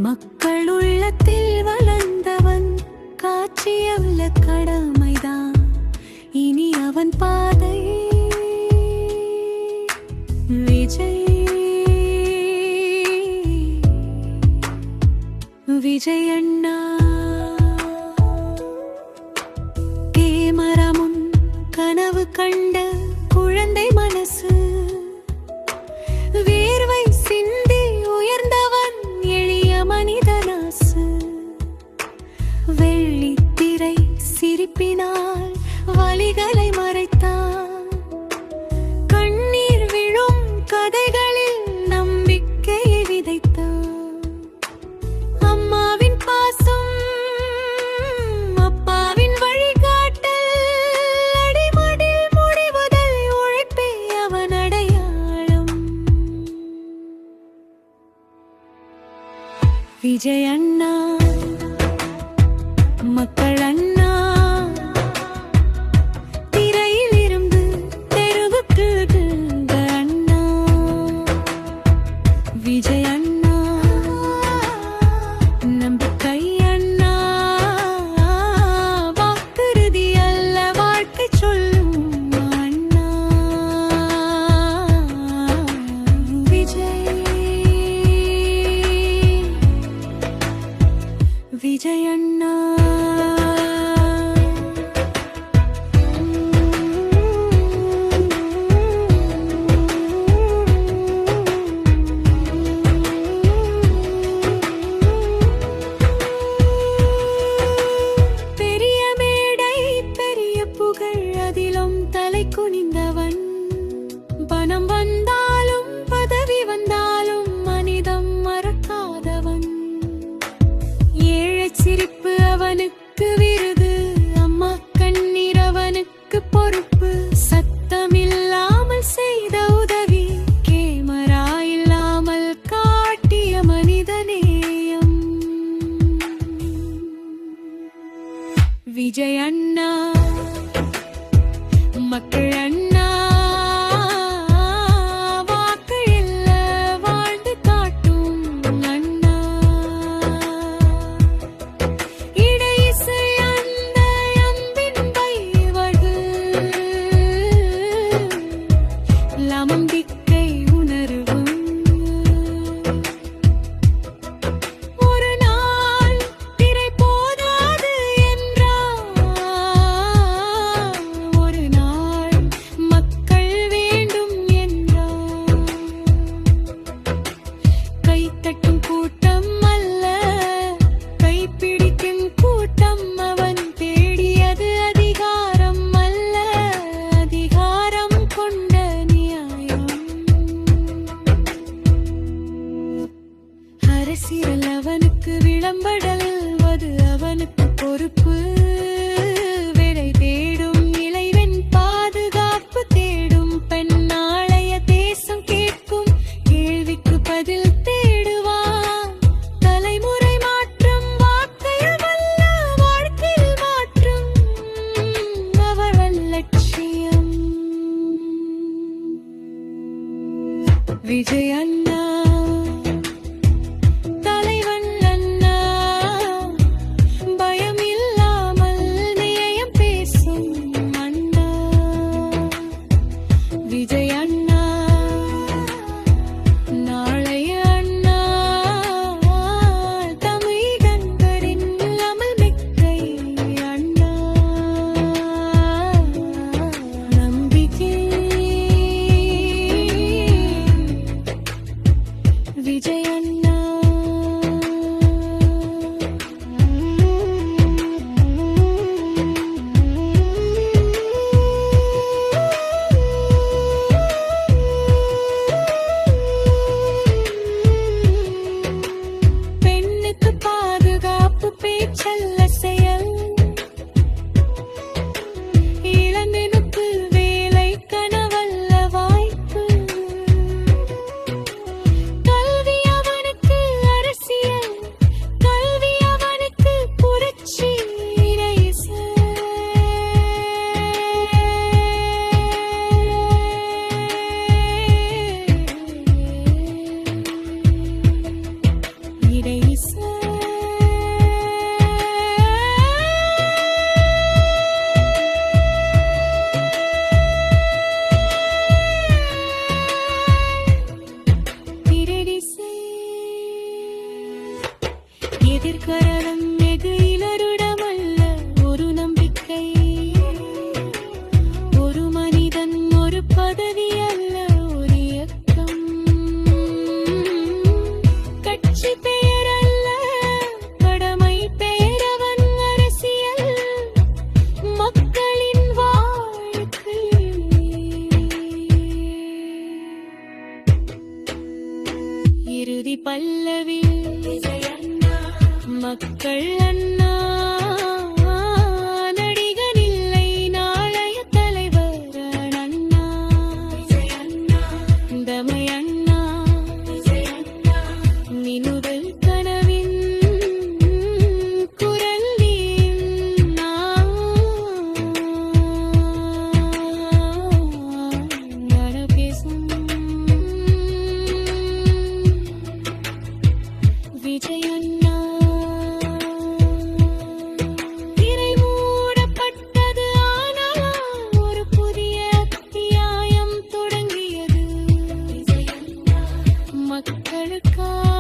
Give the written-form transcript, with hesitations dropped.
மக்கள் உள்ளத்தில் வளர்ந்தவன், காட்சியுள்ள கடமைதான் இனி அவன் பாதை. விஜய் அண்ணா கேமரா முன் கனவு கண்ட குழந்தை மனசு, வேர்வை சிந்தி உயர்ந்தவன் எளிய மனிதனாசு. வெள்ளித்திரை சிரிப்பினால் வலிகளை மறைத்தான், கண்ணீர் விழும் கதைகளில் நம்பிக்கையை விதைத்தான். அம்மாவின் பாசம், அப்பாவின் வழிகாட்டல், அடிமடில் முடிவுதல் உழைப்பே அவன் அடையாளம். விஜய் அண்ணா மக்கள் அண்ணா, திரையில் இருந்து தெருவுக்கு வந்த அண்ணா. விஜய் அண்ணா நம்பிக்கை அண்ணா, வாக்குறுதி அல்ல வாழ்க்கை சொல்லும் அண்ணா. விஜய் அண்ணா அதிலும் தலை குனிந்தவன், பணம் வந்தாலும் பதவி வந்தாலும் மனிதம் மறக்காதவன். ஏழை சிரிப்பு அவனுக்கு விருது, அம்மா கண்ணீர் அவனுக்கு பொறுப்பு. சத்தமில்லாமல் செய்த உதவி, கேமரா இல்லாமல் காட்டிய மனிதநேயம். விஜய் அண்ணா மக்கள் அண்ணா, வாக்கு இல்ல வாழ்ந்து காட்டும் அண்ணா. இடையிசை அந்த அன்பின் கைவர்கள், நம்பிக்கை உணர்வும். ஒரு நாள் திரை போதாது என்றார், ஒரு நாள் மக்கள் வேண்டும் என்றார். கைத்தட்டும் கூட்டம் அல்ல, கைப்பிடிக்கும் கூட்டம் அவன் தேடியது. அதிகாரம் அல்ல, அதிகாரம் கொண்ட நியாயம். அரசியல் அவனுக்கு விளம்படல், அது அவனுக்கு பொறுப்பு. வேலை தேடும் இளைவன் பாதுகாப்பு தேடும் பெண், நாளைய தேசம் கேட்கும் கேள்விக்கு பதில் தேடுவான். தலைமுறை மாற்றம் வாக்கையில் வல்ல, வாழ்க்கையில் மாற்றம் அவள் லட்சியம். விஜய் அண்ணா தலைவன் அண்ணா, பயம் இல்லாமல் நேயம் பேசும் அண்ணா. விஜய் அண்ணா நாளைய அண்ணா, தமிழகரின் அமல் மிக்கை அண்ணா. நம்பிக்கை விஜய் அண்ணா. பெண்ணுக்கு பாதுகாப்பு பேச்சல்ல செயல், இளந்தனுக்கு வேலை கனவல்ல வாய்ப்பு. கல்வி அவனுக்கு எதிர்கரலம் வெகு இலருடமல்ல ஒரு நம்பிக்கை. ஒரு மனிதன் ஒரு பதவி அல்ல ஒரு இயக்கம். கட்சி பெயர் அல்ல கடமை பெயரவன் அரசியல் மக்களின் வாழ்க்கை. இறுதி பல்லவி மக்கள் அண்ணா நடிகன் இல்லை நாளைய தலைவர் அண்ணா. தமை அண்ணா நினுதல் கனவின் குரல் நீ பேசும் விஜய் அண்ணா. திரை மூடப்பட்டது ஆனால் ஒரு புதிய அத்தியாயம் தொடங்கியது மக்களுக்காக.